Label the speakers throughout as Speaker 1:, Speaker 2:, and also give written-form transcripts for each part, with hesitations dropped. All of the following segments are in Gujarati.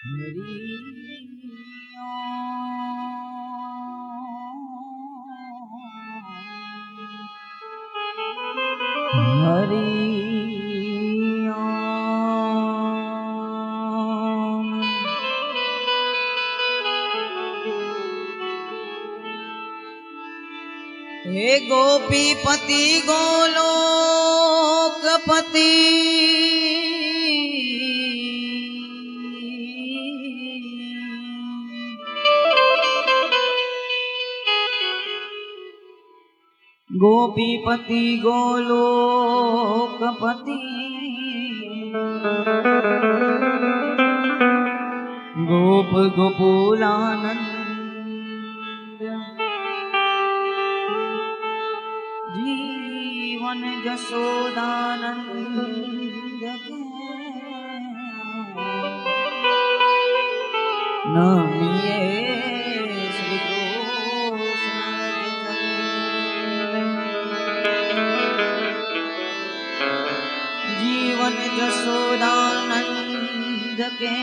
Speaker 1: हरि हे गोपीपति गोलोकपति गोपीपति गोलोकपति गोप गोकुलानंद जीवन जसोदानंद नमिए श्री कृष्ण जीवन जसोदानंद के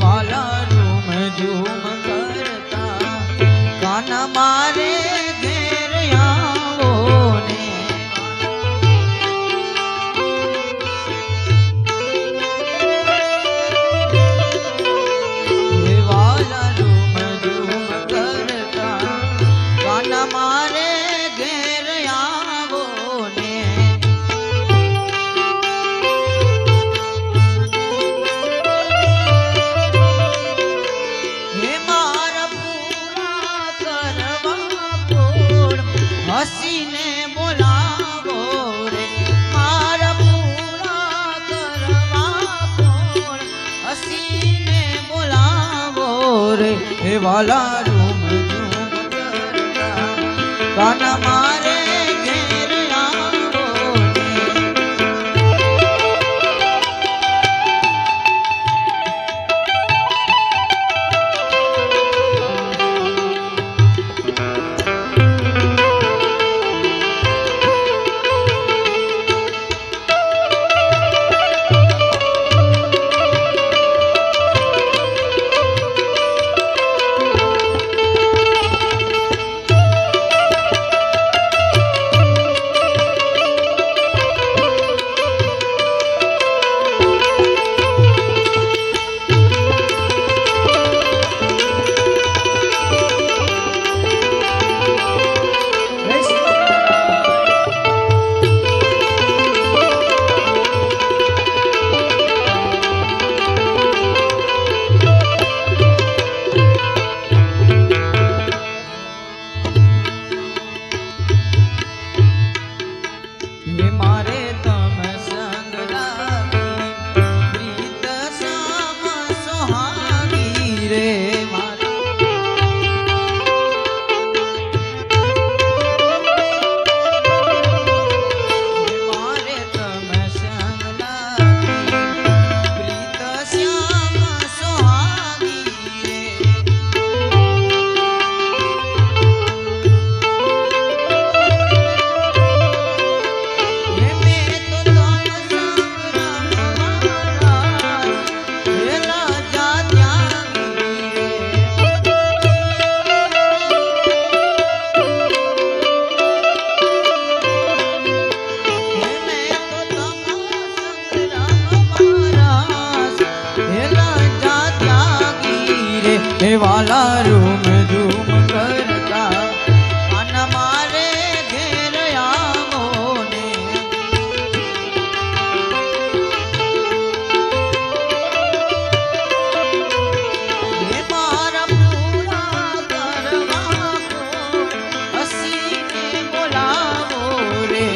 Speaker 1: वाला झूम झूम करता काना मारे घेर आवो ने वाला झूम झूम करता काना मारे घेर आवो ने हसीने बोलावो रे मारा पूरा करवा कोण हसीने बोलावो रे हे वाला झूम झूम करता काना मारे घेर आवो हे वाला झूम झूम करता काना मारे घेर आवो ने हे मारा पूरा करवा को हसीने बोलावो रे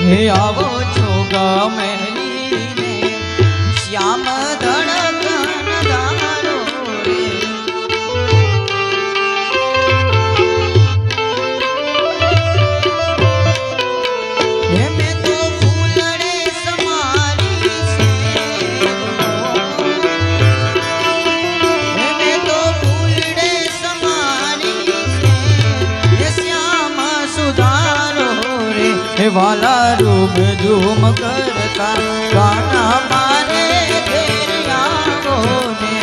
Speaker 1: હે આવો છો ગમેલીને શ્યામ ધડકન ધારો રે હે મેં તો ફૂલડે સમારી છે હે મેં તો ફૂલડે સમારી છે હે શ્યામ સુધારો રે હે વાલા રૂમ ઝૂમ કરતા ગાના મારે ઘેર આવો ને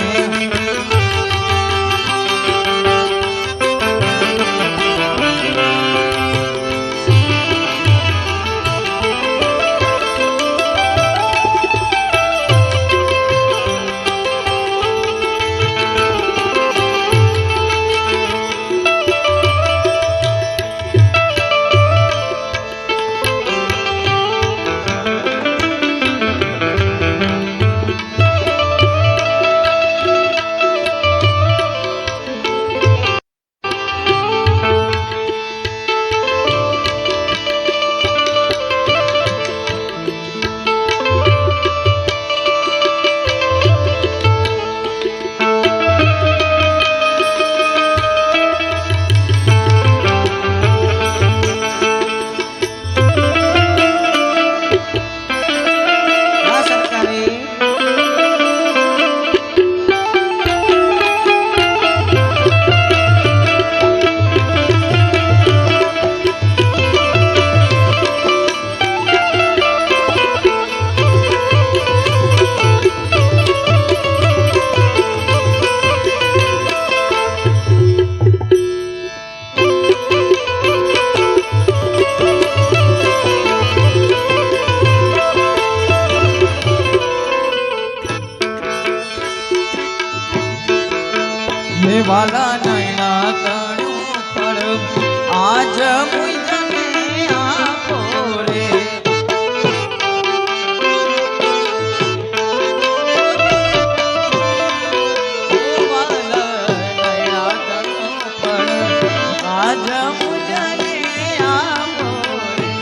Speaker 1: હે વાલા નૈના તણું ફળ આજ મુજને આપો રે ઓ વાલા નૈના તણું ફળ આજ મુજને આપો રે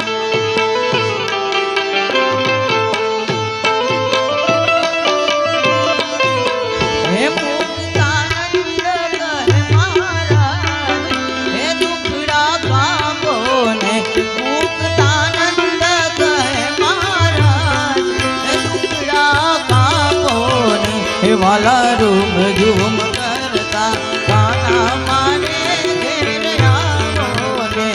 Speaker 1: હે વાલા રૂમ ઝૂમ કરતા ગાના મારે ઘેર આવો ને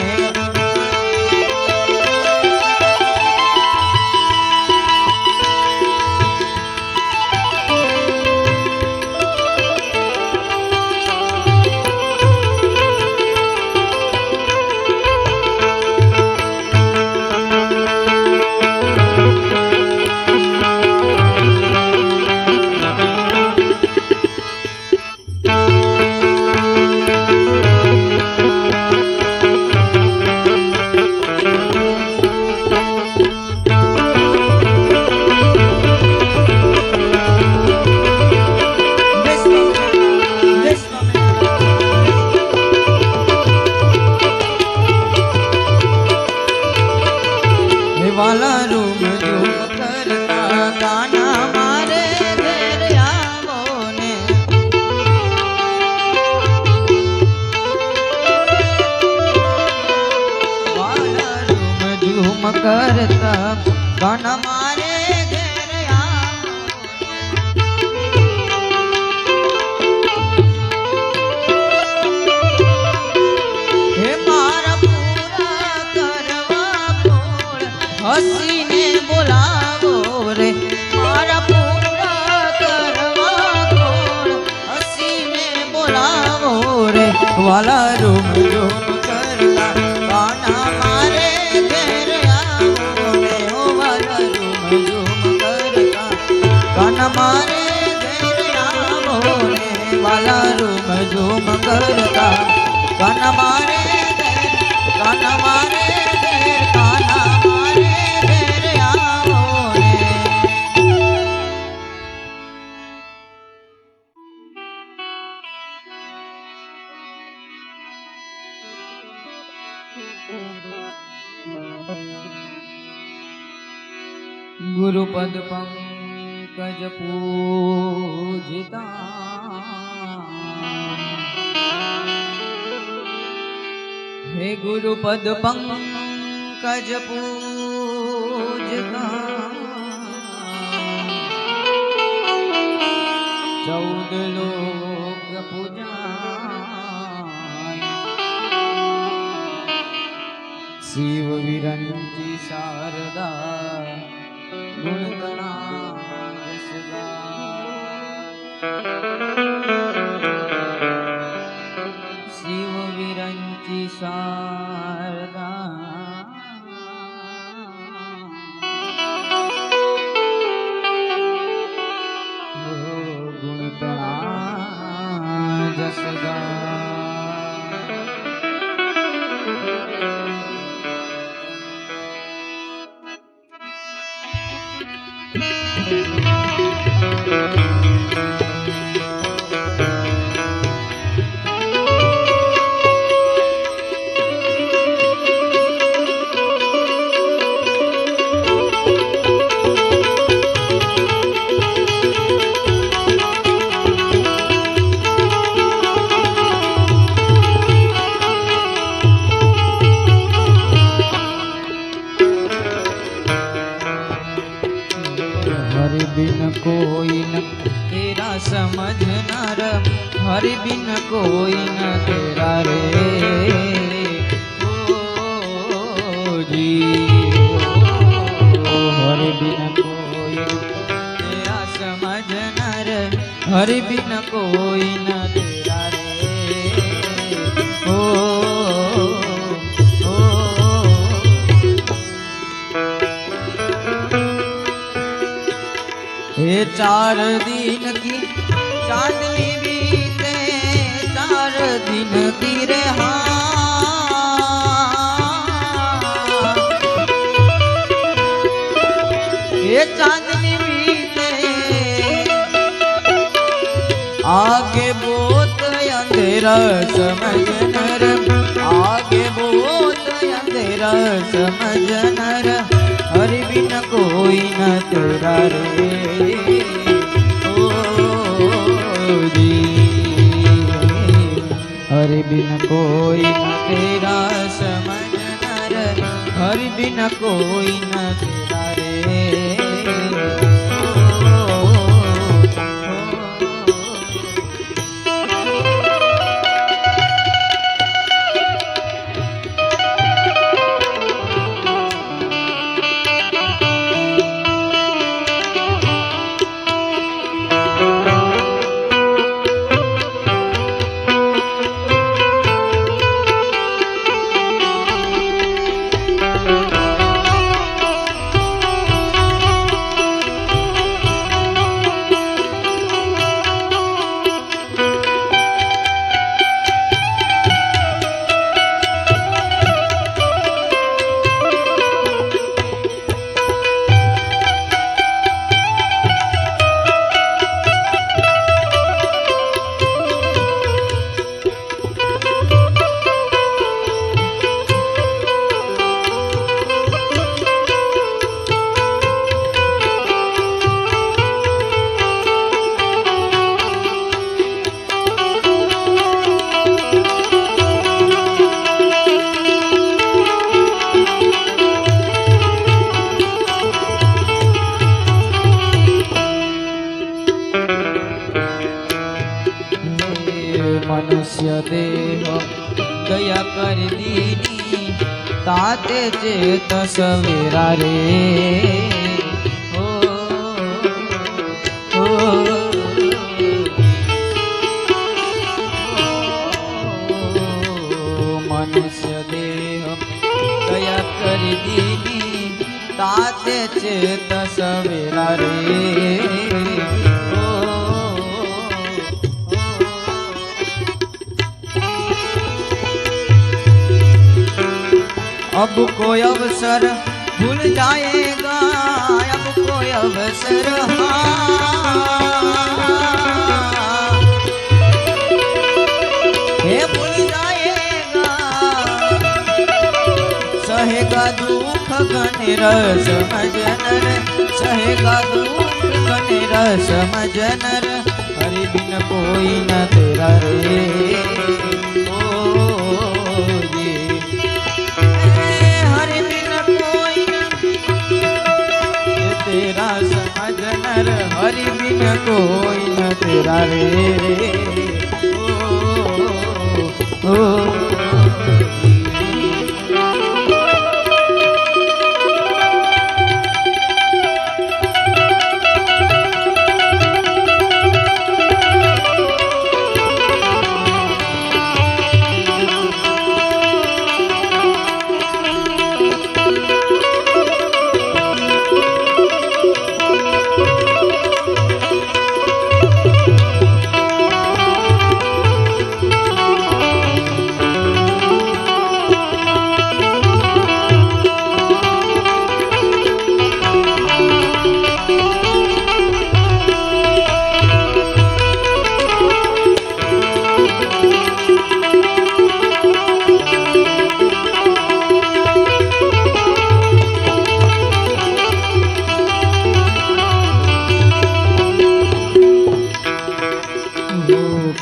Speaker 1: વાલા રૂમ ઝૂમ કરતા ગાના મારે ઘેર આવો ને વાલા રૂમ ઝૂમ કરતા ગાના મારે ઘેર આવો હે મારા પૂરા કરવા કોળ હસીને બોલાવો રે મારા પૂરા કરવા કોળ હસીને બોલાવો રે વાલા રૂમ ઝૂમ કરતા ગાના મારે ઘેર આવો ને ઓ વાલા રૂમ ઝૂમ કરતા ગાના મારે ઘેર આવો ને વાલા રૂમ ઝૂમ કરતા ગાના મારે ગાના મારે ગાના મારે ઘેર આવો ને गुरुपद पंकज पूजिता हे गुरुपद पंकज पूजिता 14 लोक पूजा शिव विरंची शारदा गुणगणा सदा शिव विरंची शारदा गुणगणा जसदा हरि बिन कोई न तेरा समझनार हरि बिन कोई न तेरा रे ओ जी हरि बिन कोई तेरा समझनार हरि बिन कोई न तेरा रे ओ ये 4 दिन की चांदनी बीते 4 दिन की रे ये चांदनी बीते आगे बहुत अंधेरा समझ नर आगे बहुत अंधेरा समझ नर हरि बिन कोई न तेरा रे ओ जी हरि बिन कोई न तेरा समझ नर हरि बिन कोई न तेरा रे मनुष्य देह दया कर दीनी ताते चेत सवेरा रे ओ मनुष्य देह दया कर दीनी ताते चेत सवेरा रे अब कोई अवसर भूल जाएगा अब कोई अवसर हे भूल जाएगा सहेगा दुख ઘને રસ સમજનર સહેગા દુઃખ ઘને રસ સમજનર હરિ બિન કોઈ ન તેરા રે ઓ હરિ બિન કોઈ તેરા સમજનર હરિ બિન કોઈ ન તેરા રે ઓ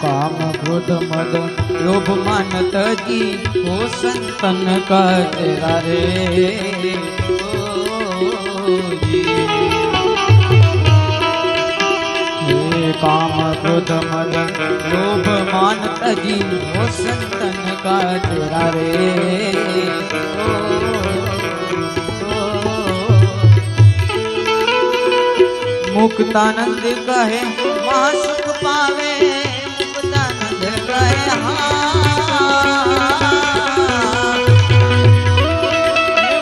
Speaker 1: काम क्रोध मद लोभ मान तजी हो संतन का तेरा रे काम क्रोध मद लोभ मान तजी हो संतन का तेरा रे मुक्तानंद कहे महासुख पावे मुक्तानंद कहे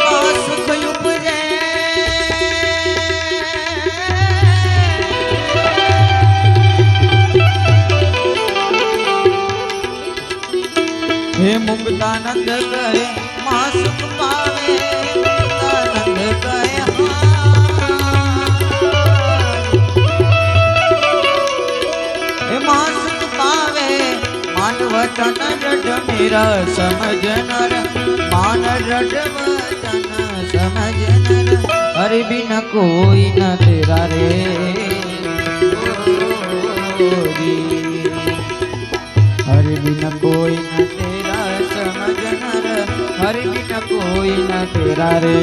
Speaker 1: महासुख उपजे हे मुक्तानंद कहे महासुख पावे मुक्तानंद कहे महासुख पावे मान वचन रट मेरा समझनर मान रट वचन समझनर हरि बिन कोई न तेरा रे हरि बिन कोई न तेरा समझनर हरि बिन कोई न तेरा रे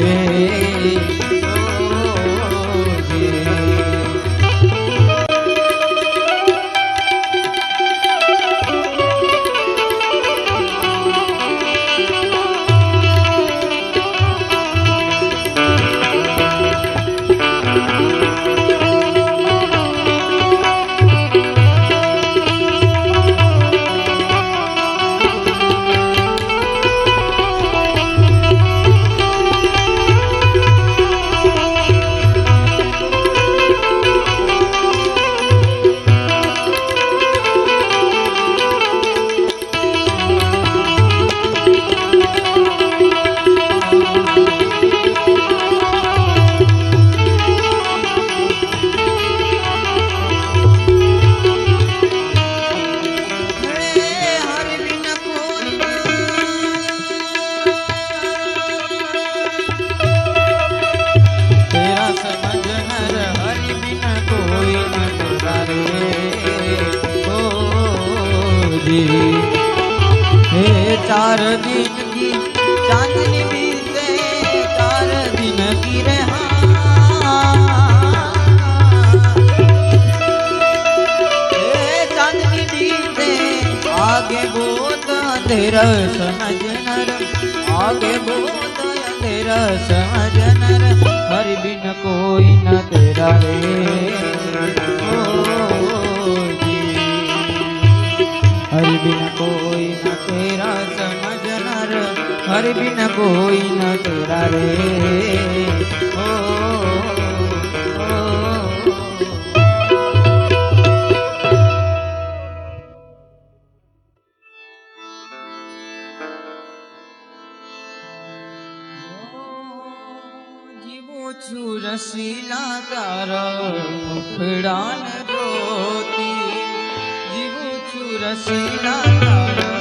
Speaker 1: हे चार दिन की चांदनी बीते 4 दिन की रहा चांदनी बीते आगे बहुत अंधेरा समझनर आगे बहुत अंधेरा समझनर हरि बिन कोई न तेरा रे हरि बिन कोई न तेरा समझनर हरि बिन कोई न तेरा रे ओ, जीवो छु रसीला तारा मुखड़ान ज्योति जीवो छु रसीला तारा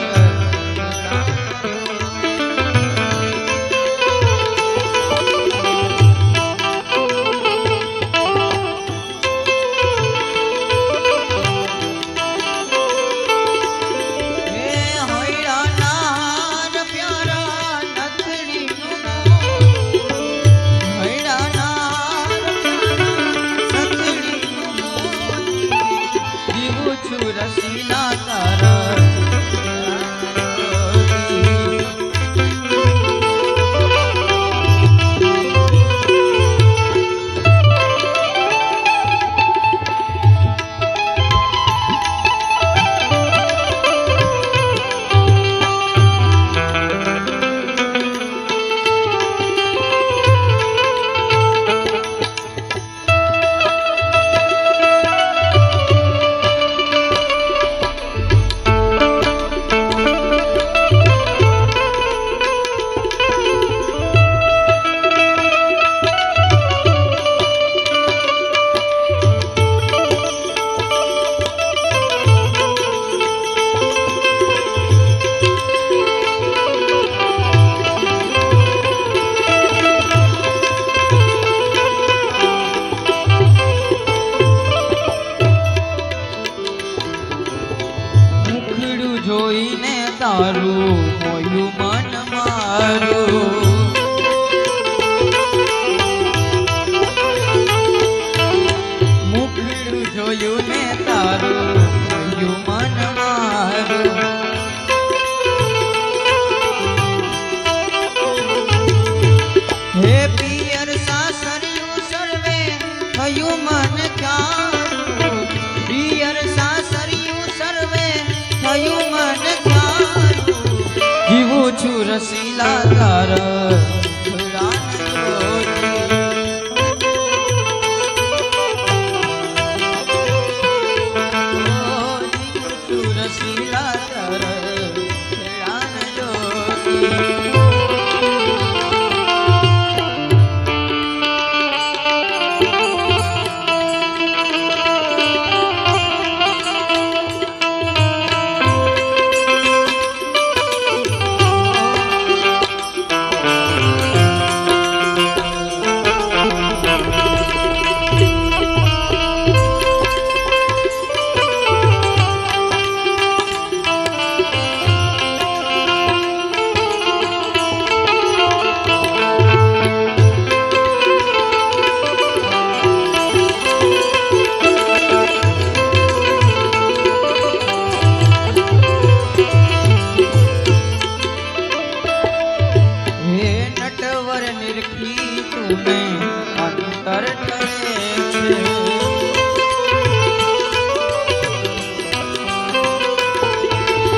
Speaker 1: નિરખી તુને અંતર ઠરે છે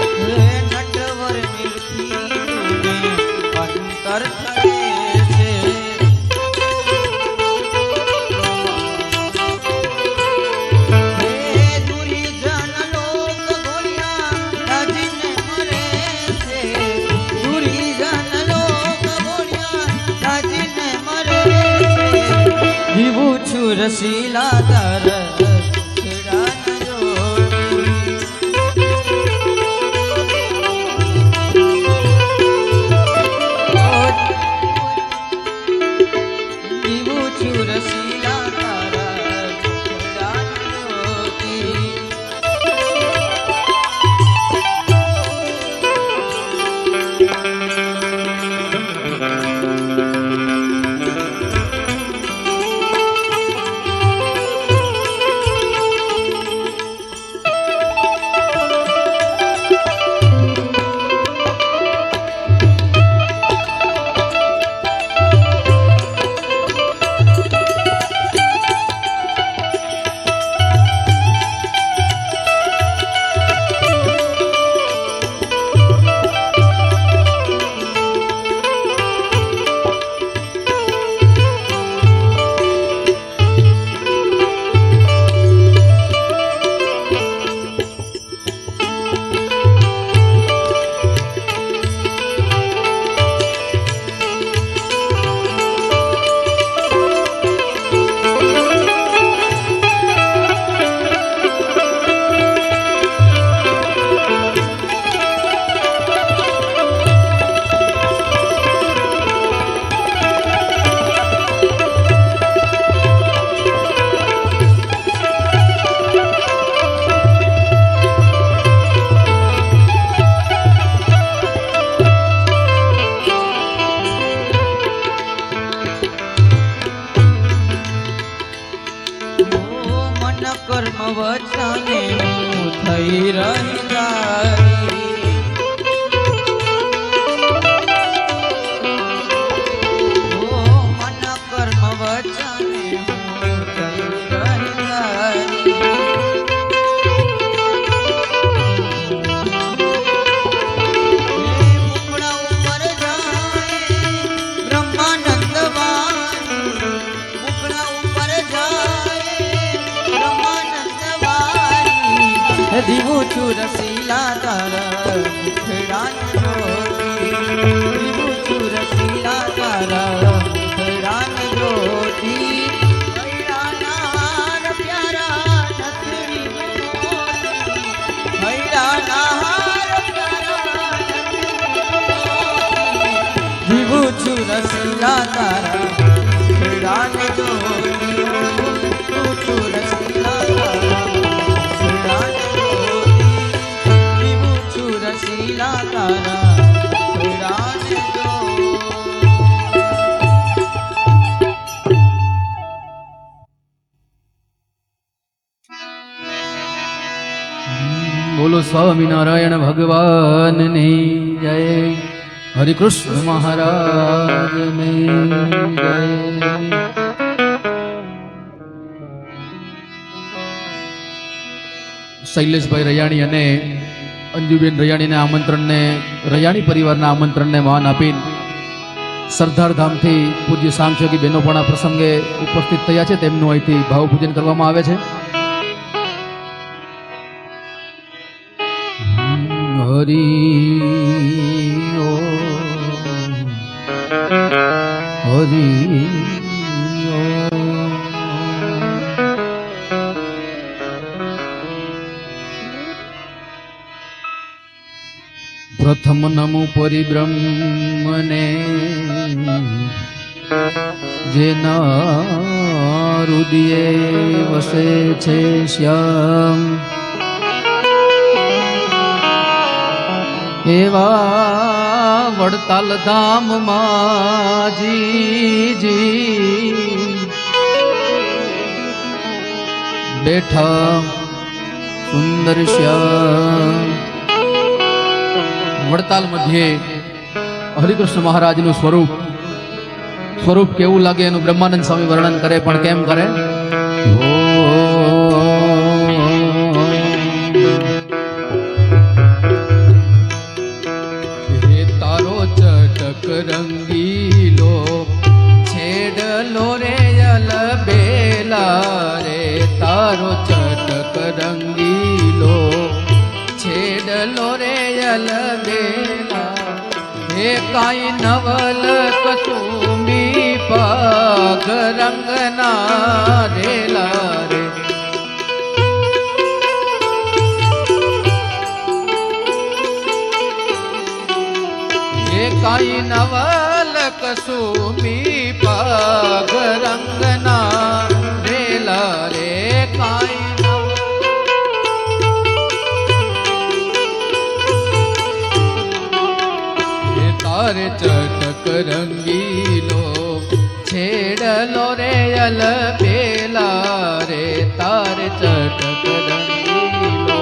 Speaker 1: નટવર નિરખી તુને અંતર ઠરે છે રસીલા તાર ખેડા જીવું છું રસીલા તારા ખેડા કર્મ વચને હું થઈ રહી તારી મન કર્મ વચને હું થઈ રહી તારી મુકડા ઉપર જાય બ્રહ્માનંદ વાણી મુકડા ઉપર જાય દીવું છું રસીલા તારા મુખડા દીવું છું રસીલા તારા મુખડા જ્યોતિ હૈરાનાર પ્યારા નથરી હૈરાનાર પ્યારા દીવું છું રસીલા તારા મુખડા જ્યોતિ દીવું છું રસીલા તારા રસીલા તારા
Speaker 2: બોલો સ્વામિનારાયણ ભગવાનની જય હરિકૃષ્ણ મહારાજની જય શૈલેષભાઈ રૈયાણી અને અંજુબેન રૈયાણીના આમંત્રણને રૈયાણી પરિવારના આમંત્રણને માન આપીને સરદાર ધામથી પૂજ્ય સાંખ્યોગી બહેનો પણ આ પ્રસંગે ઉપસ્થિત થયા છે તેમનું અહીંથી ભાવપૂજન કરવામાં આવે છે. હરી હરી પ્રથમ નમો પરિબ્રહ્મને જેના હૃદયે વસે છે શ્યામ એવા વડતાલ ધામમાં જીજી બેઠા સુંદર શ્યામ. વડતાલ મધ્યે હરિકૃષ્ણ મહારાજનું સ્વરૂપ સ્વરૂપ કેવું લાગે એનું બ્રહ્માનંદ સ્વામી વર્ણન કરે, પણ કેમ કરે? હે તારો ચટક રંગીલો છેડલો રે અલબેલા રે, તારો ચટક રંગીલો છેડલો રે અલબેલા, હે કાંઈ નવલ કસુંબી પગ રંગના રેલા રે, હે કાંઈ નવલ કસુંબી પગ રંગના રેલા રે, કાંઈ તારે ચટક રંગીલો છેડલો રે અલબેલા રે, તારે ચટક રંગીલો.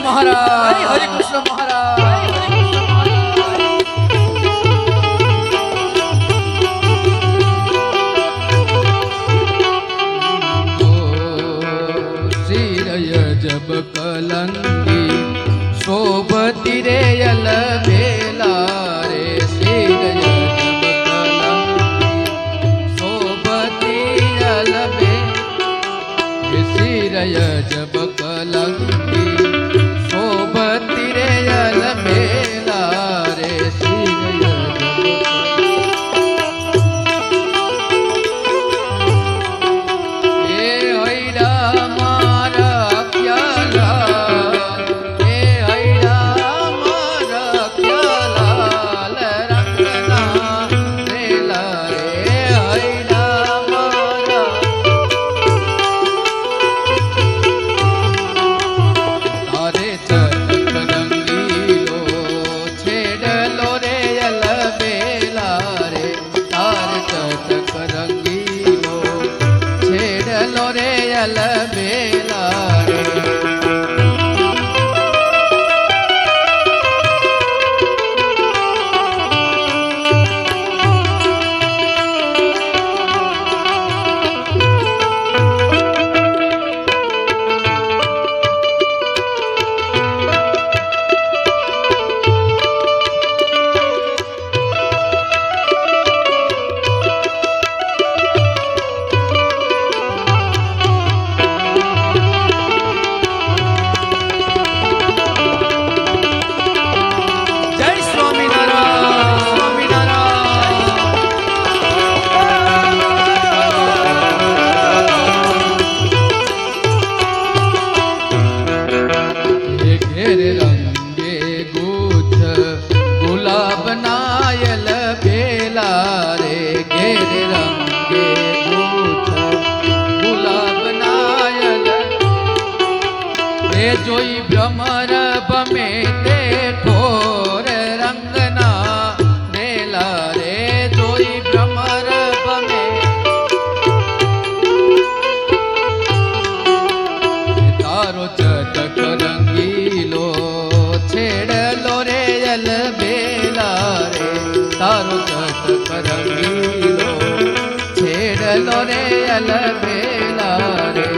Speaker 2: મહારાજ, હરે કૃષ્ણ મહારાજ, શિરય જબ કલંગી શોભતી રે અલબેલા રે, શિરય જબ કલંગી શોભતી અલબે, શિરય જબ કલંગી શોભતી રે અલબેલા રે, શિરય એ હૈડા મારા ખ્યાલા, એ હૈડા મારા ખ્યાલાલ રંગના રેલા રે, હૈડા મારા તારે ચટક રંગીલો છેડલો રે અલબેલા રે, તારે ચટક રંગીલો છેડલો રે અલબેલા રે. જોઈ ભ્રમર ભમે તે ઠોર રંગના રેલા રે, જોઈ ભ્રમર ભમે તારો ચટક રંગીલો છેડલો રે અલબેલા રે, તારો ચટક રંગીલો છેડલો રે અલબેલા રે.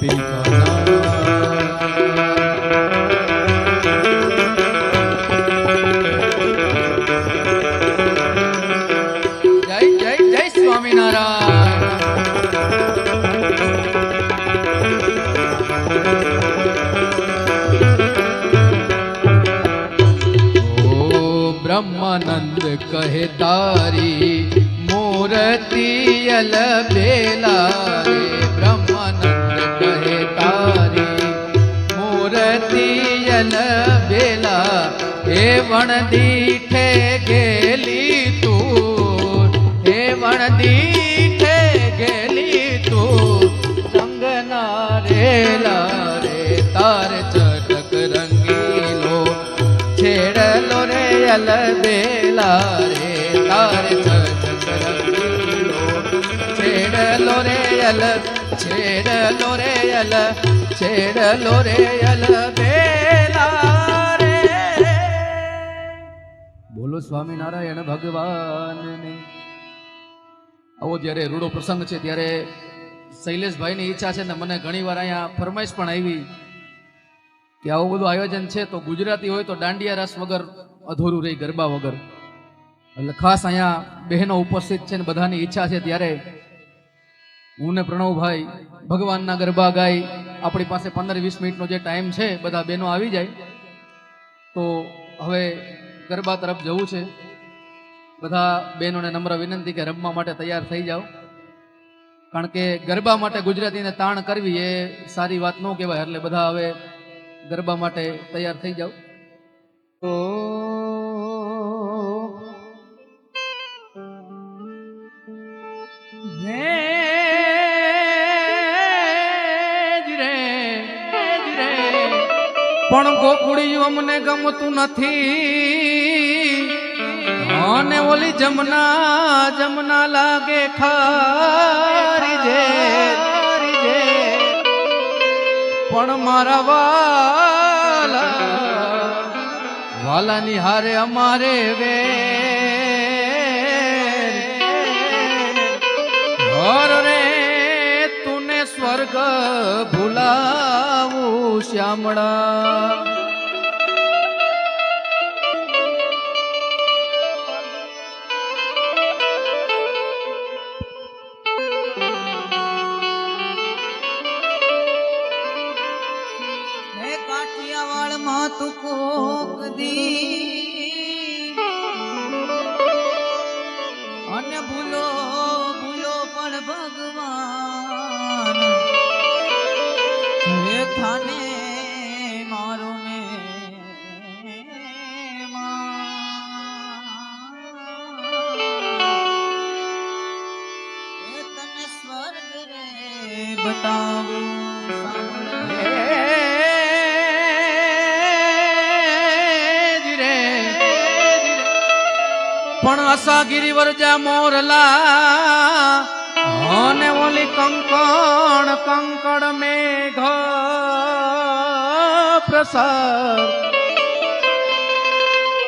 Speaker 2: ठिकाना। जय जय जय स्वामीनारायण। ब्रह्मानंद कहे तारी मूर्ति अलबेला रे। ब्रह्मानंद कहे तारी मूर्ति अलबेला। हे वण दीठे गेली तू, हे वण दीठे गेली तू। रंग नारेला रे तार चटक रंगीलो। छेड़लो रे अलबेला रे तार चटक रंगीलो। छेड़लो रे छेड़लो रे छेड़लो रे अलबेला रे। बोलो स्वामीनारायण भगवान ने। આવો જ્યારે રૂડો પ્રસંગ છે ત્યારે શૈલેષભાઈની ઈચ્છા છે ને મને ઘણીવાર અહીંયા ફરમાઈશ પણ આવી કે આવું બધું આયોજન છે તો ગુજરાતી હોય તો દાંડિયા રસ વગર અધૂરું રહી, ગરબા વગર. એટલે ખાસ અહીંયા બહેનો ઉપસ્થિત છે ને બધાની ઈચ્છા છે ત્યારે હું ને પ્રણવભાઈ ભગવાનના ગરબા ગાઈ. આપણી પાસે 15-20 મિનિટનો જે ટાઈમ છે, બધા બહેનો આવી જાય તો હવે ગરબા તરફ જવું છે. બધા બહેનોને નમ્ર વિનંતી કે રમવા માટે તૈયાર થઈ જાઓ, કારણ કે ગરબા માટે ગુજરાતીને તાણ કરવી એ સારી વાત ન કહેવાય. એટલે બધા હવે ગરબા માટે તૈયાર થઈ જાઓ. તો પણ ગોકુળિયું અમને ગમતું નથી અને ઓલી જમના જમના લાગે ખારી જે પણ મારા વાલાની હારે અમારે વે હર રે તુને સ્વર્ગ ભૂલાવું શ્યામળા.
Speaker 1: તું કોક દી અને ભૂલો ભૂલો પણ ભગવાન હે થાને મારો ને તને સ્વર્ગ રે બતાવું પણ આશા ગિરિવરજા મોરલા અને ઓલી કંકણ કંકડ મેઘ પ્રસાર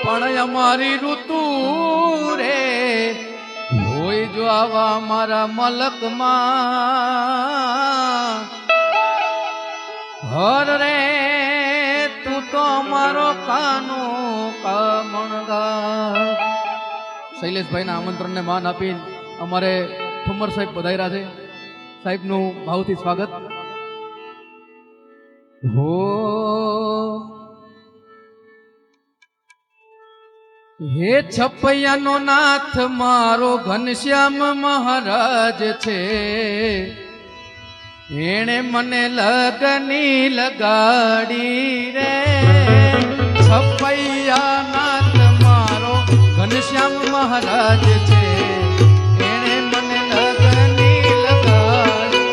Speaker 1: પણ અમારી ઋતુ રે હોય જો આવા મારા મલકમાં હર રે તું તો મારો કાનો કામણગાર. શૈલેષભાઈના આમંત્રણને માન આપીને અમારે ઠુમ્મર સાહેબ પધાર્યા છે. સાહેબનું ભાવથી સ્વાગત. હો હે છપૈયાનો નાથ મારો ઘનશ્યામ મહારાજ છે. એણે મને લગની લગાડી રે. છપૈયા નાથ મારો ઘનશ્યામ મહારાજ છે. એણે મને લગની લગાડી.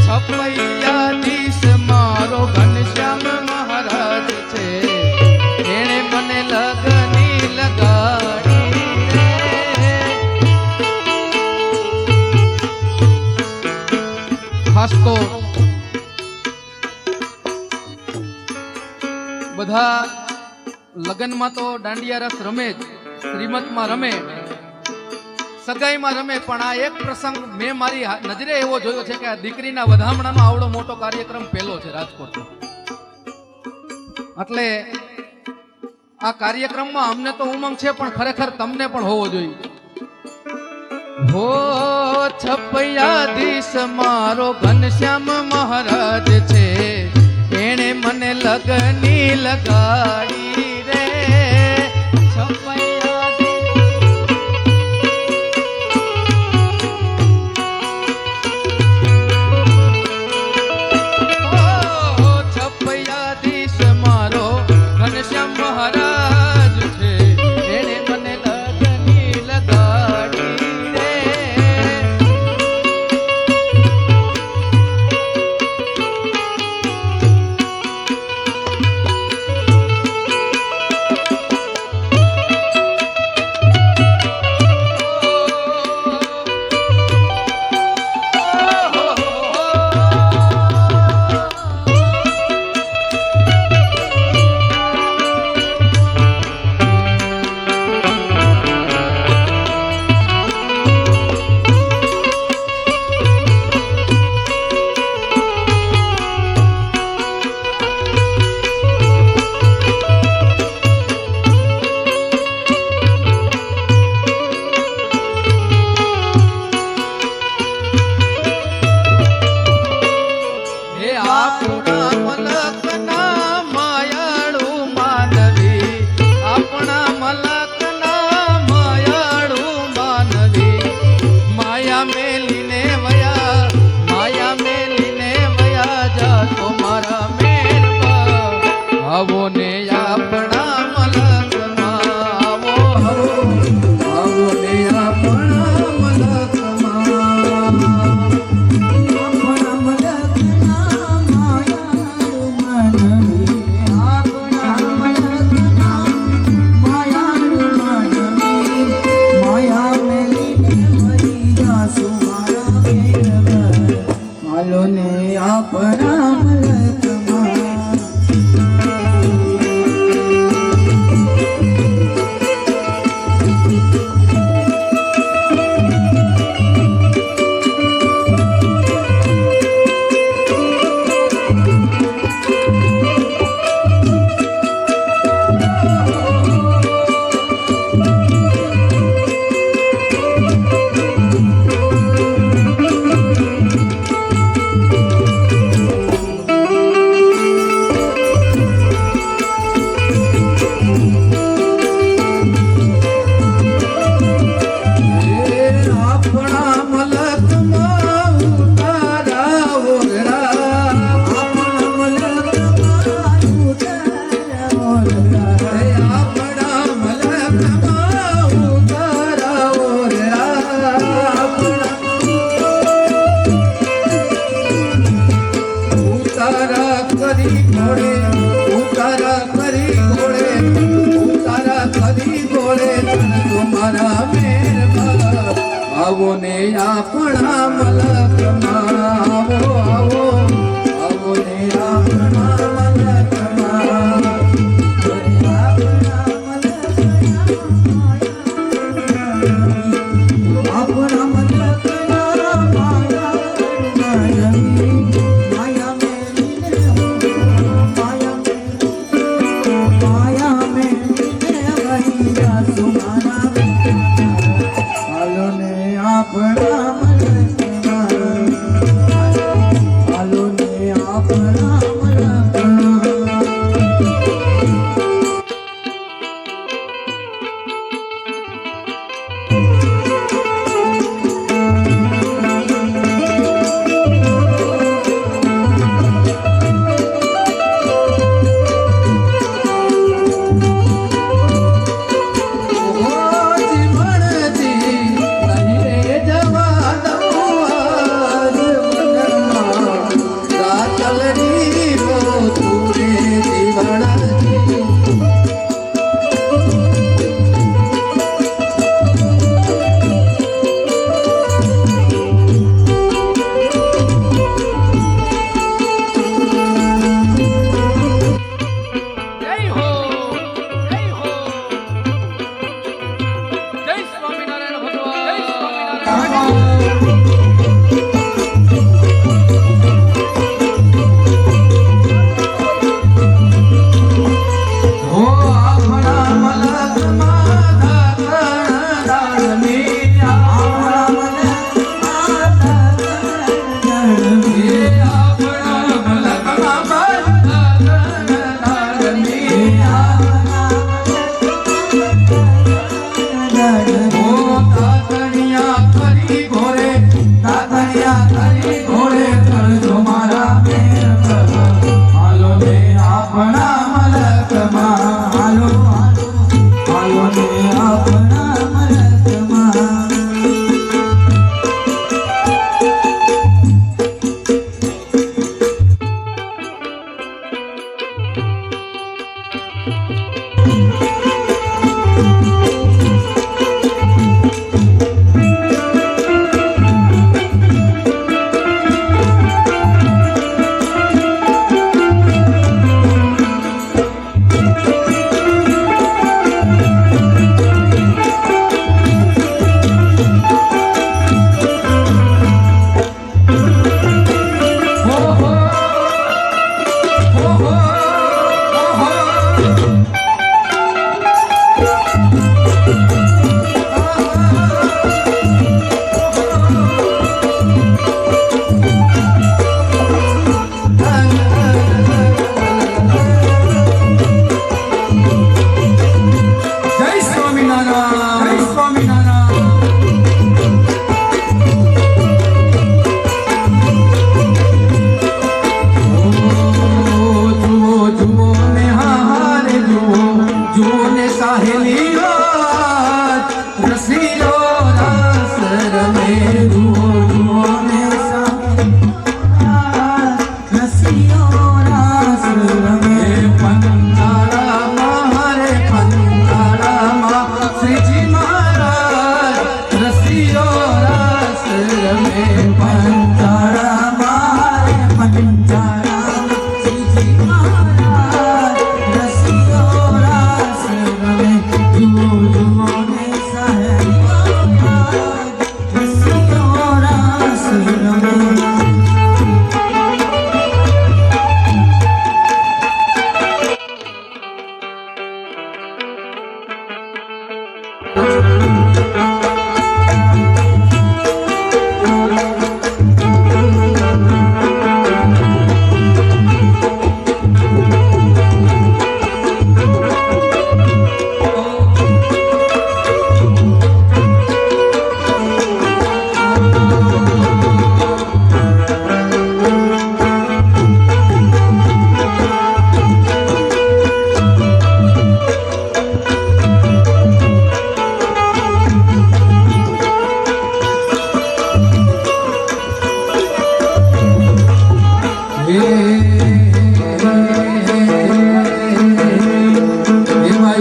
Speaker 1: છપૈયાધીશ મારો ઘનશ્યામ મહારાજ છે. એણે મને લગની લગાડી. ખાસ તો બધા લગનમાં તો દાંડિયા રસ રમે જ, શ્રીમતમાં રમે,
Speaker 2: સગાઈમાં રમે, પણ આ એક પ્રસંગ મેં મારી નજરે એવો જોયો છે કે આ દીકરીના વધામણાનો આવડો મોટો કાર્યક્રમ પહેલો છે રાજકોટમાં. એટલે આ કાર્યક્રમમાં અમને તો ઉમંગ છે, પણ ખરેખર તમને પણ હોવો જોઈએ. હો છપૈયાધીશ મારો ઘનશ્યામ મહારાજ છે, એણે મને લગની લગાડી રે. છપૈયાધીશ મારો ઘનશ્યામ મહારાજ છે, એણે મને લગની લગાડી રે. આવો ને આપણા મલકમાં, આવો આવો ને આપણા મલકમાં,
Speaker 1: આપણા મલકના માયાળુ માનવી, આપણા મલકના માયાળુ માનવી, માયા મેલીને મરી જાસુ મારા મેરબર, હાલો ને આપણા મલકમાં.
Speaker 2: આવો ને આપણા મલકમાં, આવો આવો આવો ને આપણા મલકમાં,
Speaker 1: આપણા મલકના માયાળુ માનવી, માયા મેલીને મરી જાસુ મારા મેરબર, હાલો ને આપણા મલકમાં. પંચાળા મારે પંચાળા શ્રીજી મહારાજ રસિયો રાસ રમે જુઓ જુઓ ને સાહેબ રસિયો રાસ રમે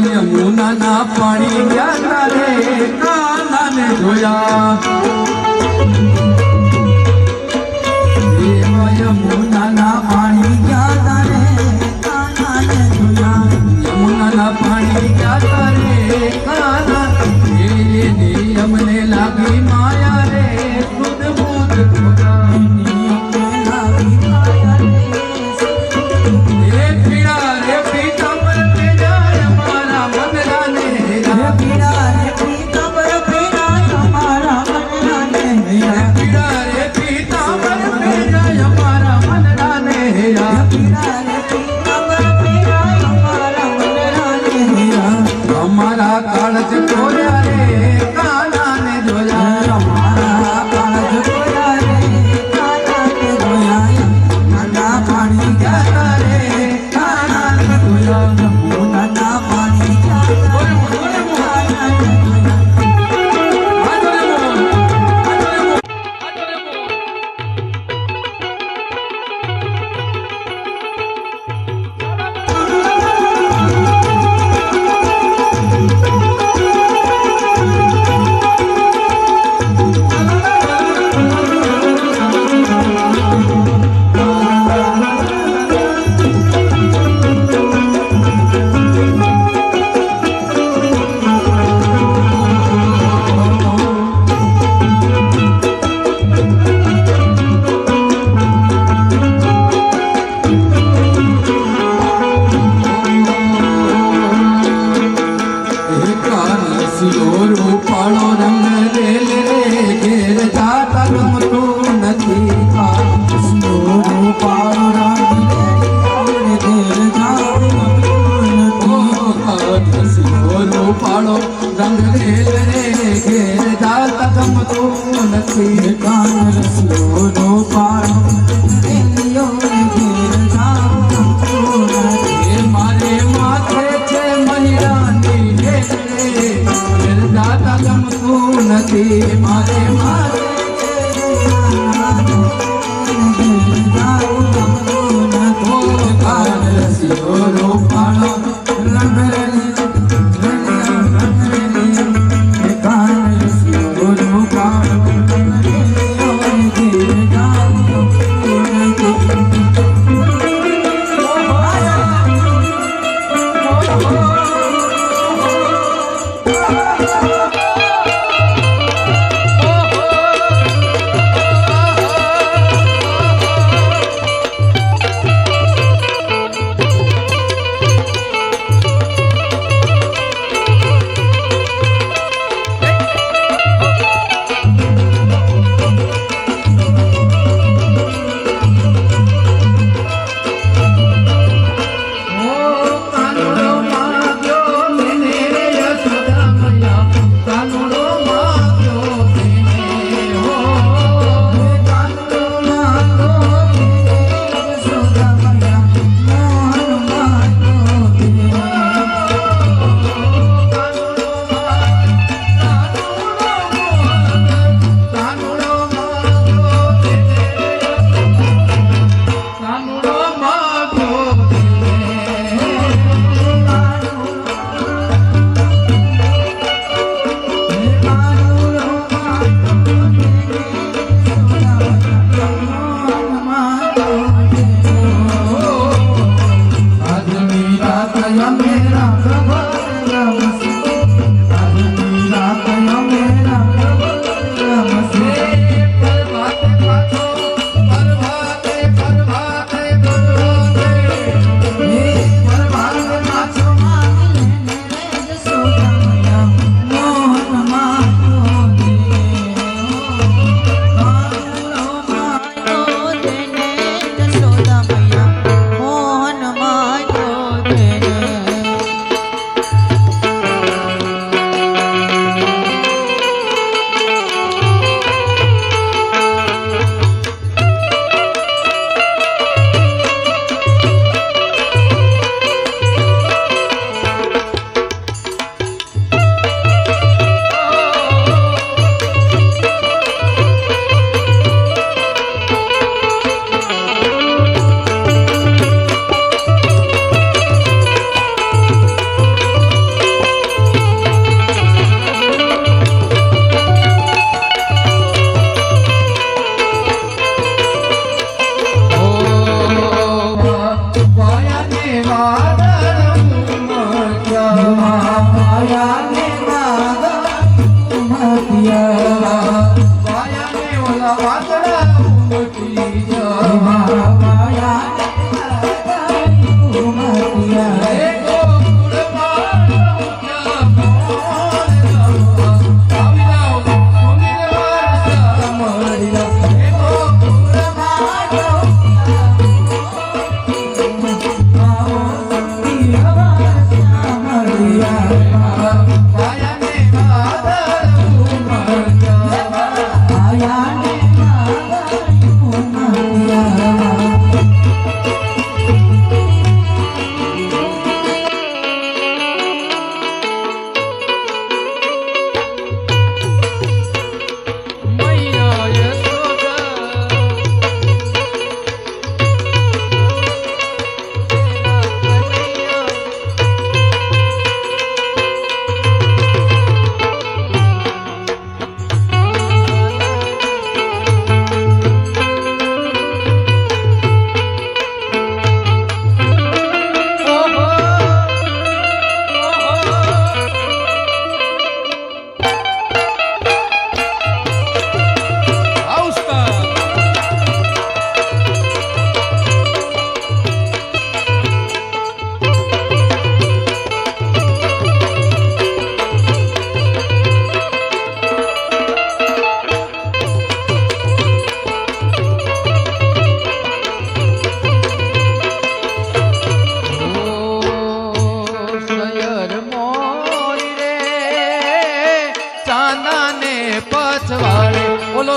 Speaker 1: યમુનાના પાણી ગયા તારે કાનાને જોયા યમુનાના પાણી ગયા તારે કાનાને જોયા યમુનાના પાણી ગયા તારે કાના અમને લાગી માયા રે શુદ્ધ બુદ્ધ हमारा कालज कोया रे काना ने जोया हमारा कालज कोया रे काना ने जोया नाना पानी जाता रे काना ने जोया नाना पानी जाता रे काना ने રૂપાળો રંગ રેલ રે ઘેર જાતા ગમતું નથી રૂપાળો રંગ ઘેર રૂપાળો રંગ રેલ રે ઘેર જાતા ગમતું નથી કાન રસ્યો રૂપાળો રેલિયો ઘેર જાતા મારે માથે છે મહિરાની દાદા ગમતું નથી મારે મારે રસિયો રૂપાળો રંગ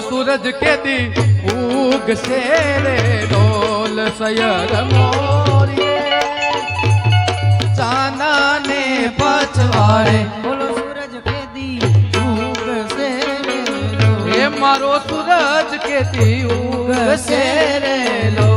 Speaker 2: सूरज के दी उग से रे डोल सयर मोरी चाना ने पछवाड़े
Speaker 1: बोलो सूरज के दी उग से रे लो
Speaker 2: हे मारो सूरज के दी उग से रे लो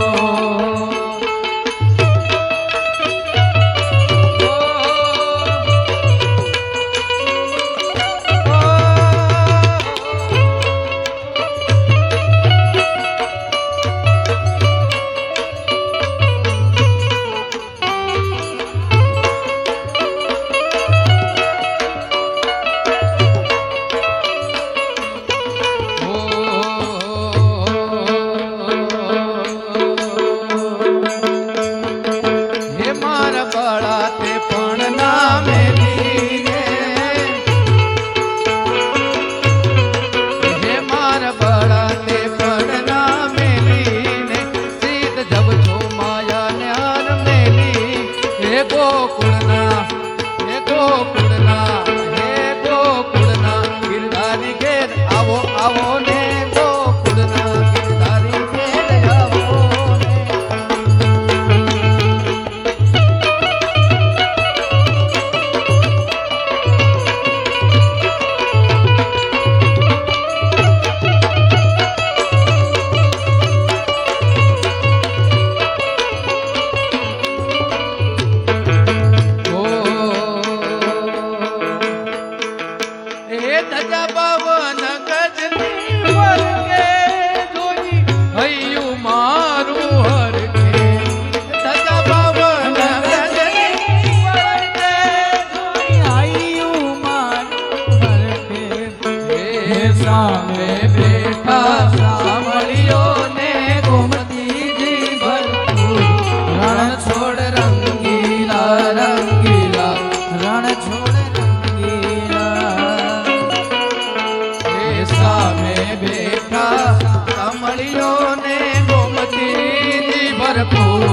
Speaker 2: ભરપૂર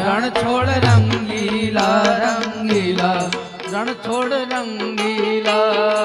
Speaker 2: રણ છોડ રંગીલા રંગીલા રણ છોડ રંગીલા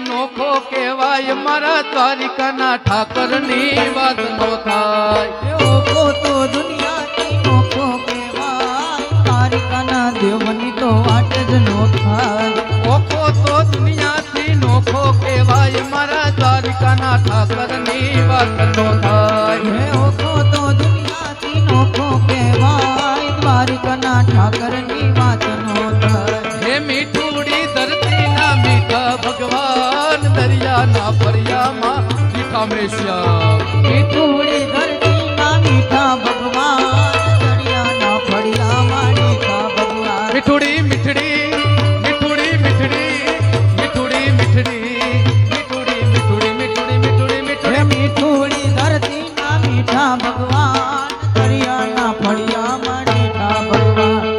Speaker 2: નોખો કહેવાય મારા દ્વારિકાના ઠાકરની વાત નો થાય
Speaker 1: ઓખો તો દુનિયાથી નોખો કહેવાય દ્વારિકાના દેવની તો વાટ જ નો થાય
Speaker 2: ઓખો તો દુનિયાથી નોખો કહેવાય મારા દ્વારિકાના ઠાકરની વાત નો થાય
Speaker 1: ઓખો તો દુનિયાથી નોખો કહેવાય દ્વારિકાના ઠાકરની વાત નો થાય
Speaker 2: હે મીઠુડી ધરતીના મીઠા ભગવાન દરિયાના ફરિયામાં મીઠા મેશ્યા
Speaker 1: મીઠુડી ધરતીના મીઠા ભગવાન દરિયાના ફળિયામાં મીઠા ભગવાન
Speaker 2: મીઠુડી મીઠડી મીઠુડી મીઠડી મીઠુડી મીઠડી મીઠુડી મીઠુડી મીઠુડી મીઠુડી મીઠુડી
Speaker 1: મીઠુડી ધરતીના મીઠા ભગવાન દરિયાના ફળિયામાં મીઠા ભગવાન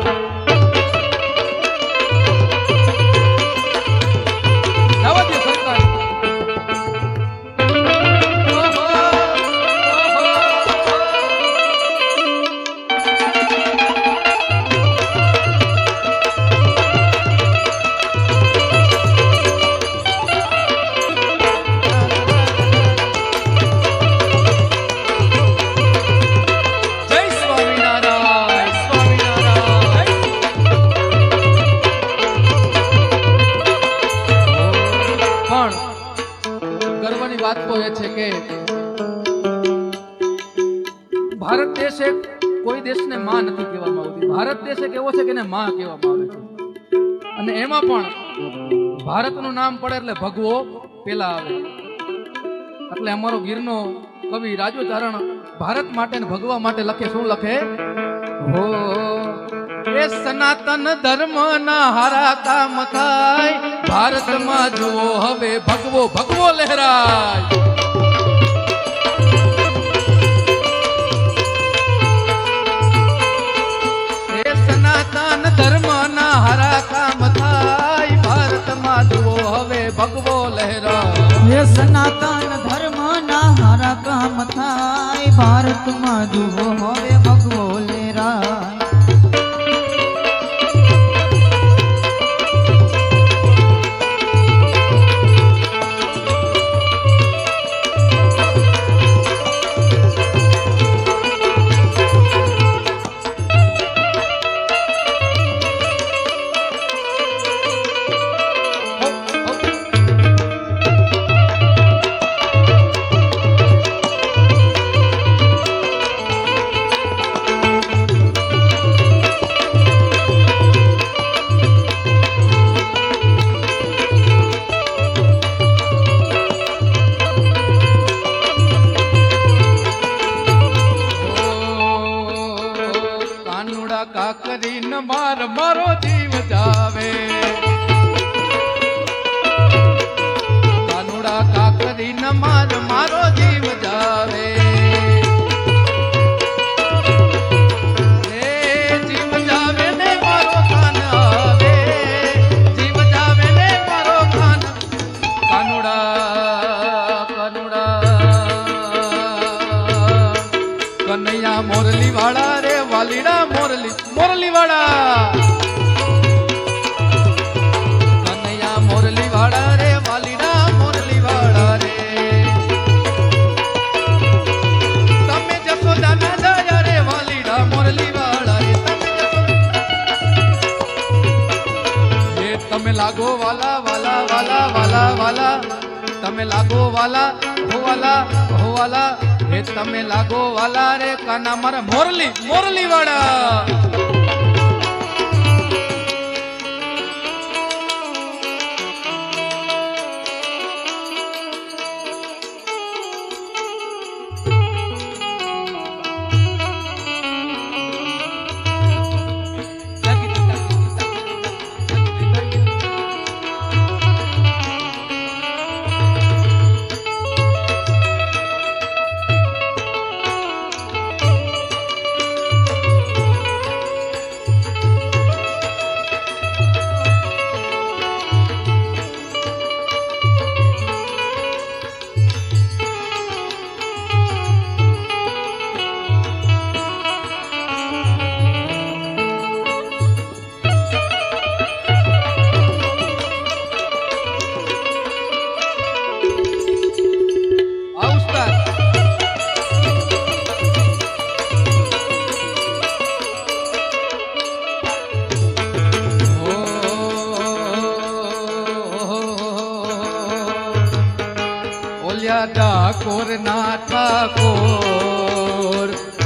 Speaker 2: વાત તો એ છે કે ભારત દેશ એક કોઈ દેશને માં નથી કહેવામાં આવતી. ભારત દેશ એક એવો છે કે એને માં કહેવામાં આવે છે. અને એમાં પણ ભારતનું નામ પડે એટલે ભગવો પેલા આવે. એટલે અમારો ગીરનો કવિ રાજો ચારણ ભારત માટે ને ભગવા માટે લખે. શું લખે? હો એ સનાતન ધર્મ ના હારા કામ થાય, ભારતમાં જુઓ હવે ભગવો ભગવો લહેરાય. એ સનાતન ધર્મ ના હારા કામ થાય, ભારતમાં જુઓ હવે ભગવો લહેરાય.
Speaker 1: એ સનાતન ધર્મ ના હારા કામ થાય, ભારતમાં જુઓ હવે ભગવો લહેરાય.
Speaker 2: કાકરી ન માર મારો જીવ જાવે કાનુડા કાકરી ન માર મારો જીવ જાવે જીવ જાવે ને મારો ખાન આવે જીવ જાવે ને મારો ખાન કાનુડા કાનુડા કનૈયા મોરલી વાળા રે વાલીડા મોરલી મોરલી વાળા કનૈયા મોરલી વાળા રે વાલીડા મોરલી વાળા રે તમે જશોદા ના દયા રે વાલીડા મોરલી વાળા રે તમે લાગો વાલા વાલા વાલા વાલા વાલા તમે લાગો વાલા હો વાલા હે તમે લાગો વાલા રે કાના મારા મોરલી મોરલી વાળા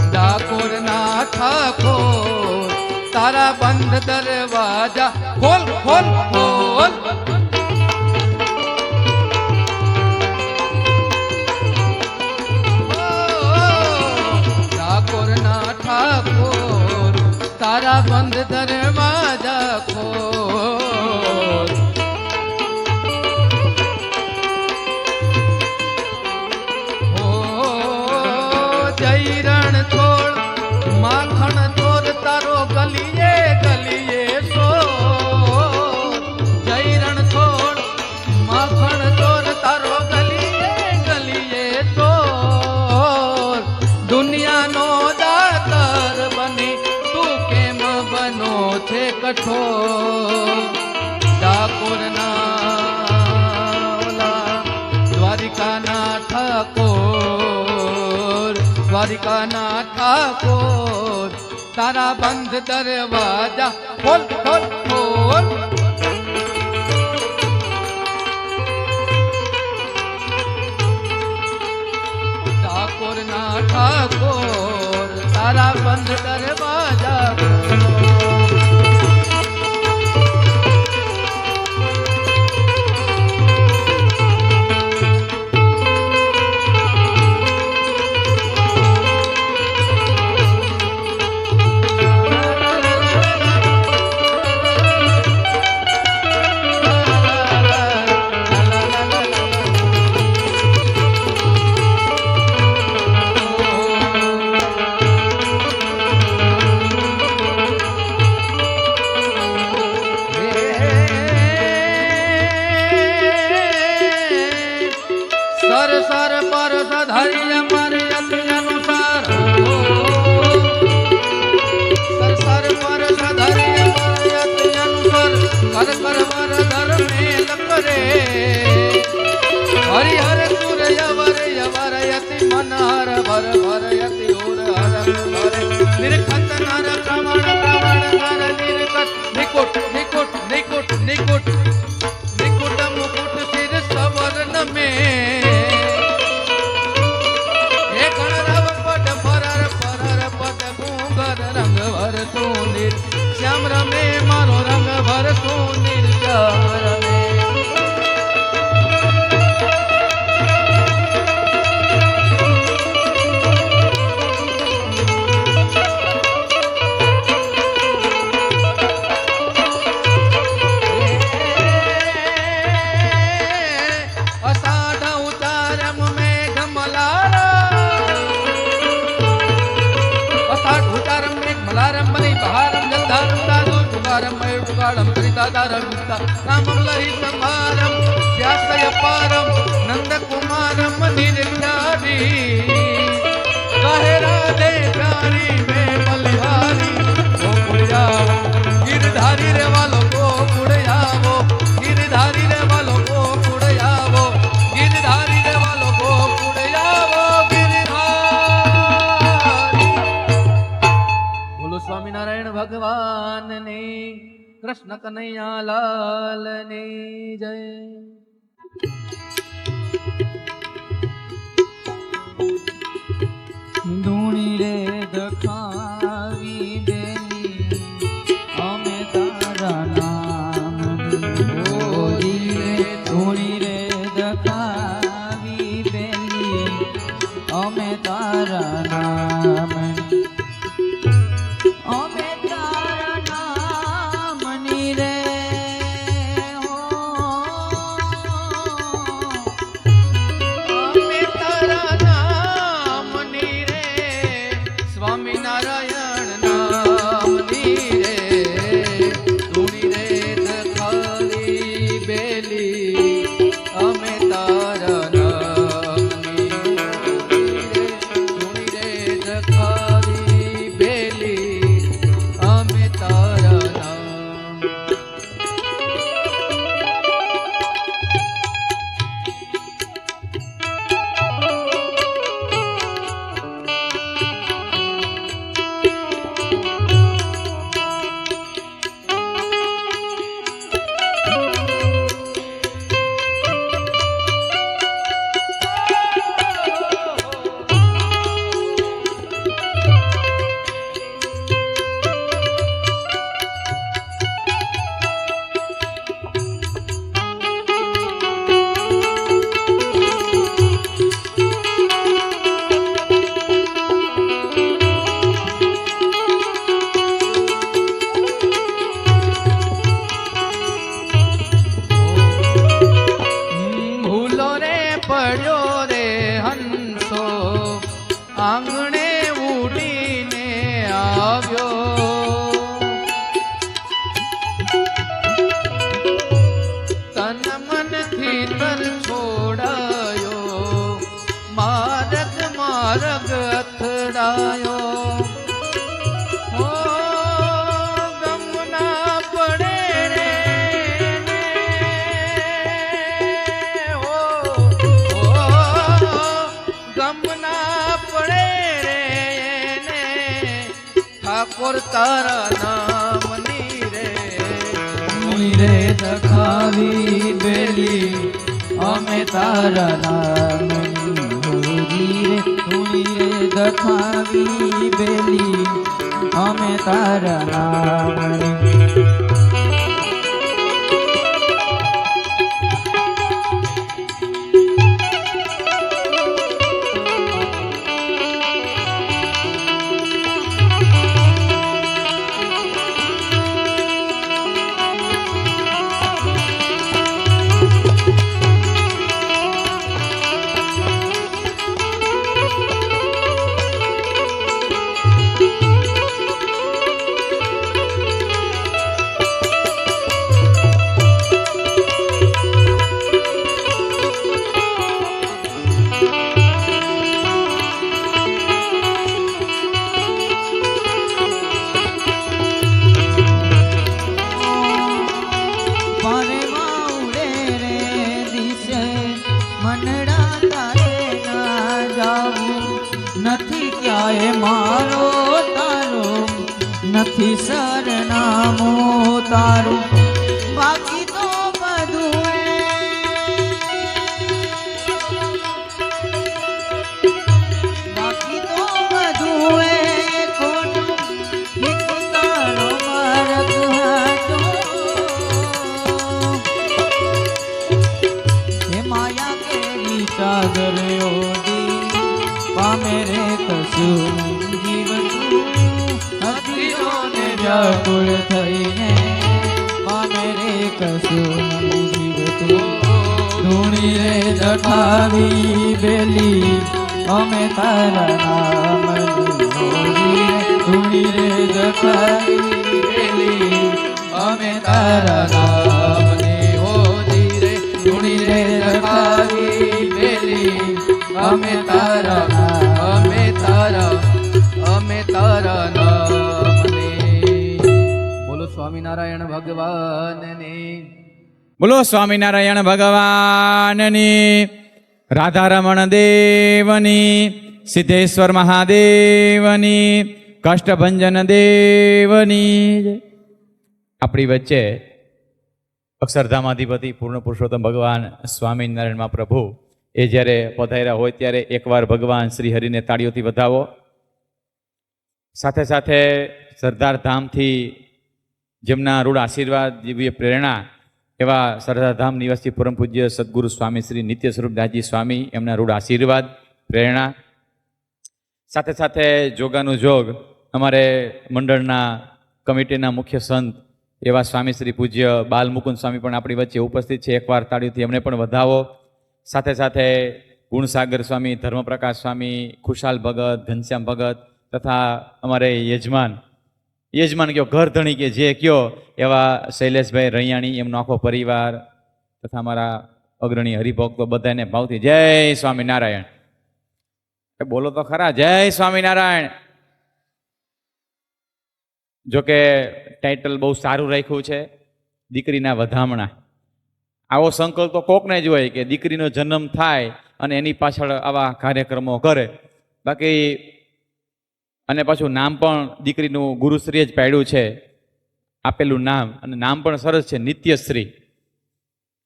Speaker 2: ડાકોર ના ઠાકોર તારા બંધ દરવાજા ખોલ ખોલ ખોલ ડાકોર ના ઠાકોર તારા બંધ દરવાજા ખોલ જૈરણ છોડ માખણ ચોર તારો ગલીએ ગલીએ સો જૈરણ છોડ માખણ ચોર તારો ગલીએ ગલીએ સો દુનિયાનો દાતર બની તું કેમ બનો છે કઠોર ડાકોરના દ્વારિકાના ઠાકોર દ્વારિકાના ઠાકોર તારા બંધ દરવાજા ખોલ ખોલ ખોલ ઠાકોરના ઠાકોર તારા બંધ દરવાજા સર પર સધારી અમારે અતિ અનુસાર સર પર સધારી અમારે અતિ અનુસાર કર કર વર ધર્મે લકરે હરિહર સૂર્ય વર યવર યતિ મનહર ભર ભર યતિ ઓર હર ભર નિરખત નર પ્રમાણ પ્રમાણ નર નિરખત નિકુટ નિકુટ નિકુટ નિકુટ નિકુટ મુકુટ સિર સવર્ણ में रंग भर सुंदर श्याम रमे मारो रंग भर सुंदर श्याम रमे विस्तार कामलहि संभारम व्यासय पारम नंदकुमारम निर्धारी कहे राधे प्यारी में बलिहारी गोकुल जाओ गिरधारी रे वालों गोकुल जाओ गिरधारी रे वालों गोकुल जाओ गिरधारी रे वालों गोकुल जाओ गिरधारी। बोलो स्वामीनारायण भगवान ने कृष्ण कन्हैया लाल ने जय।
Speaker 1: ધૂણી રે દખાવી દેલી અમે તારા નામની બોલી રે ધૂણી રે દખાવી દેલી અમે તારા નામની અમે તારા નામની રે
Speaker 2: અમે તારા નામની રે સ્વામિનારાયણ નામની રે ધૂણી રે દખાવી બેલી અમે તારા નામની રે ધૂણી રે દખાવી બેલી અમે તારા નામ। ભૂલો રે પડ્યો રે હંસો આંગણે ઉડીને આવ્યો તન મનથી તન છોડાયો માર્ગ માર્ગ અથડાયો ઓ ગમના પડે રે ગમના પડે રે ને ઠાકોર તારા નામની રે
Speaker 1: ધૂણી રે દખાવી બેલી અમે તારા નામની હોરી રે ધૂણી રે દખાવી બેલી અમે તારા નામની નથી ક્યાંય મારો તારો નથી સરનામો તારું બાકી તો બધું બાકી તો બધું ખોટું એક તારો માર્ગ હતો હે માયા કેરી ચાદર ઓડી પામે રે કશું જીવતું હથિયોને વ્યાકુળ થઈને પામે રે કશું જીવતું ધૂણી રે દખાવી બેલી અમે તારા નામની હોરી રે ધૂણી રે દખાવી બેલી અમે તારા નામ
Speaker 2: તારા નામને. બોલો સ્વામિનારાયણ ભગવાનની.
Speaker 3: બોલો સ્વામિનારાયણ ભગવાનની, રાધારમણ દેવની, સિદ્ધેશ્વર મહાદેવની, કષ્ટભંજન દેવની. આપણી વચ્ચે અક્ષરધામાધિપતિ પૂર્ણ પુરુષોત્તમ ભગવાન સ્વામિનારાયણમાં પ્રભુ એ જ્યારે પધાર્યા હોય ત્યારે એકવાર ભગવાન શ્રી હરિને તાળીઓથી વધાવો. સાથે સાથે સરદાર ધામથી જેમના રૂઢ આશીર્વાદ, દિવ્ય પ્રેરણા એવા સરદાર ધામ નિવાસી પરમ પૂજ્ય સદગુરુ સ્વામી શ્રી નિત્ય સ્વરૂપદાસજી સ્વામી, એમના રૂઢ આશીર્વાદ, પ્રેરણા. સાથે સાથે જોગાનું જોગ અમારે મંડળના કમિટીના મુખ્ય સંત એવા સ્વામી શ્રી પૂજ્ય બાલમુકુંદ સ્વામી પણ આપણી વચ્ચે ઉપસ્થિત છે. એકવાર તાળીઓથી એમને પણ વધાવો. સાથે સાથે ગુણસાગર સ્વામી, ધર્મપ્રકાશ સ્વામી, ખુશાલ ભગત, ઘનશ્યામ ભગત તથા અમારે યજમાન કયો, ઘર ધણી કે જે કયો એવા શૈલેષભાઈ રૈયાણી, એમનો આખો પરિવાર તથા અમારા અગ્રણી હરિભક્તો બધાને ભાવથી જય સ્વામિનારાયણ. બોલો તો ખરા, જય સ્વામિનારાયણ. જોકે ટાઇટલ બહુ સારું રાખ્યું છે, દીકરીના વધામણા. આવો સંકલ્પ તો કોકને જ હોય કે દીકરીનો જન્મ થાય અને એની પાછળ આવા કાર્યક્રમો કરે. બાકી અને પાછું નામ પણ દીકરીનું ગુરુશ્રીએ જ પાડ્યું છે, આપેલું નામ, અને નામ પણ સરસ છે, નિત્યશ્રી.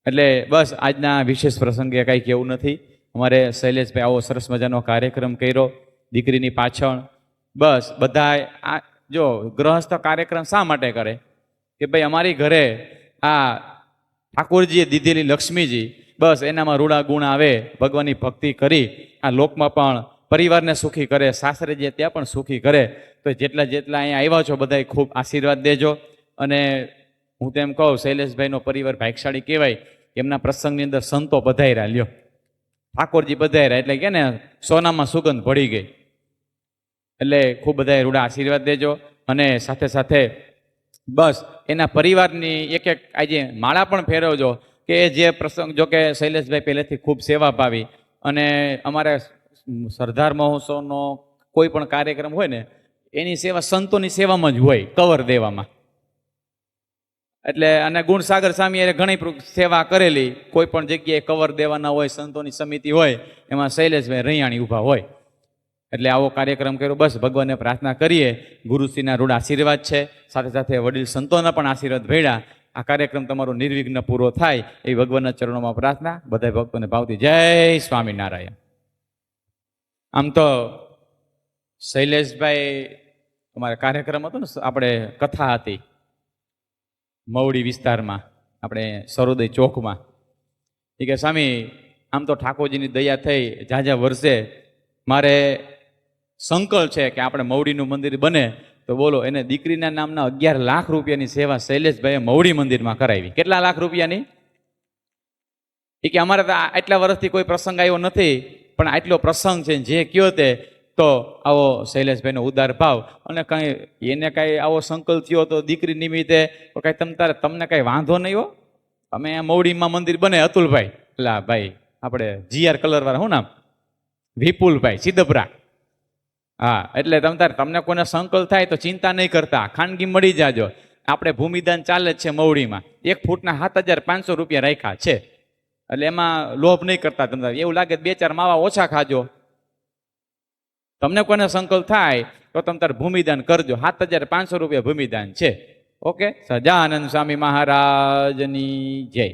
Speaker 3: એટલે બસ આજના વિશેષ પ્રસંગે કંઈ કહેવું નથી. અમારે શૈલેષભાઈ આવો સરસ મજાનો કાર્યક્રમ કર્યો દીકરીની પાછળ. બસ બધા આ જો ગ્રહસ્થ કાર્યક્રમ શા માટે કરે કે ભાઈ અમારી ઘરે આ ઠાકોરજીએ દીધેલી લક્ષ્મીજી, બસ એનામાં રૂડા ગુણ આવે, ભગવાનની ભક્તિ કરી આ લોકમાં પણ પરિવારને સુખી કરે, સાસરે જે ત્યાં પણ સુખી કરે. તો જેટલા અહીંયા આવ્યા છો બધા ખૂબ આશીર્વાદ દેજો. અને હું તેમ કહું, શૈલેષભાઈનો પરિવાર ભાગ્યશાળી કહેવાય. એમના પ્રસંગની અંદર સંતો પધાર્યા, લ્યો ઠાકોરજી પધાર્યા એટલે કે ને સોનામાં સુગંધ ભળી ગઈ. એટલે ખૂબ બધાએ રૂડા આશીર્વાદ દેજો. અને સાથે સાથે બસ એના પરિવારની એક આજે માળા પણ ફેરવજો કે જે પ્રસંગ, જો કે શૈલેષભાઈ પહેલેથી ખૂબ સેવા ભાવી, અને અમારે સરદાર મહોત્સવનો કોઈ પણ કાર્યક્રમ હોય ને એની સેવા સંતોની સેવામાં જ હોય, કવર દેવામાં. એટલે અને ગુણસાગર સ્વામીએ ઘણી સેવા કરેલી, કોઈ પણ જગ્યાએ કવર દેવાના હોય, સંતોની સમિતિ હોય, એમાં શૈલેષભાઈ રૈયાણી ઊભા હોય. એટલે આવો કાર્યક્રમ કર્યો. બસ ભગવાનને પ્રાર્થના કરીએ, ગુરુશ્રીના રૂઢ આશીર્વાદ છે, સાથે સાથે વડીલ સંતોના પણ આશીર્વાદ ભેળ્યા. આ કાર્યક્રમ તમારો નિર્વિઘ્ન પૂરો થાય એ ભગવાનના ચરણોમાં પ્રાર્થના. બધા ભક્તોને ભાવથી જય સ્વામિનારાયણ. આમ તો શૈલેષભાઈ અમારે કાર્યક્રમ હતો ને, આપણે કથા હતી મવડી વિસ્તારમાં, આપણે સરોદય ચોકમાં. એ કે સ્વામી આમ તો ઠાકોરજીની દયા થઈ ઝાઝા વર્ષે મારે સંકલ્પ છે કે આપણે મવડીનું મંદિર બને તો બોલો એને દીકરીના નામના 11 લાખ રૂપિયાની સેવા શૈલેષભાઈએ મવડી મંદિરમાં કરાવી. કેટલા લાખ રૂપિયાની? એ કે અમારે તો આટલા વર્ષથી કોઈ પ્રસંગ આવ્યો નથી, પણ આટલો પ્રસંગ છે, જે કયો તે તો આવો શૈલેષભાઈનો ઉદાર ભાવ. અને કંઈ એને કાંઈ આવો સંકલ્પ થયો તો દીકરી નિમિત્તે તો કાંઈ તમને કાંઈ વાંધો નહીં હો. અમે મવડીમાં મંદિર બને, અતુલભાઈ પેલા ભાઈ આપણે GR કલરવાળા, શું નામ, વિપુલભાઈ સિદ્ધપરા. હા, એટલે તમને કોઈને સંકલ્પ થાય તો ચિંતા નહીં કરતા, ખાનગી મળી જાજો. આપણે ભૂમિદાન ચાલે જ છે મવડીમાં, 1 ફૂટના 7,500 રૂપિયા રાખ્યા છે. એટલે એમાં લોભ નહીં કરતા. તમને એવું લાગે 2-4 માવા ઓછા ખાજો. તમને કોઈને સંકલ્પ થાય તો તમે ભૂમિદાન કરજો. 7,500 રૂપિયા ભૂમિદાન છે. ઓકે, સજાનંદ સ્વામી મહારાજની જય.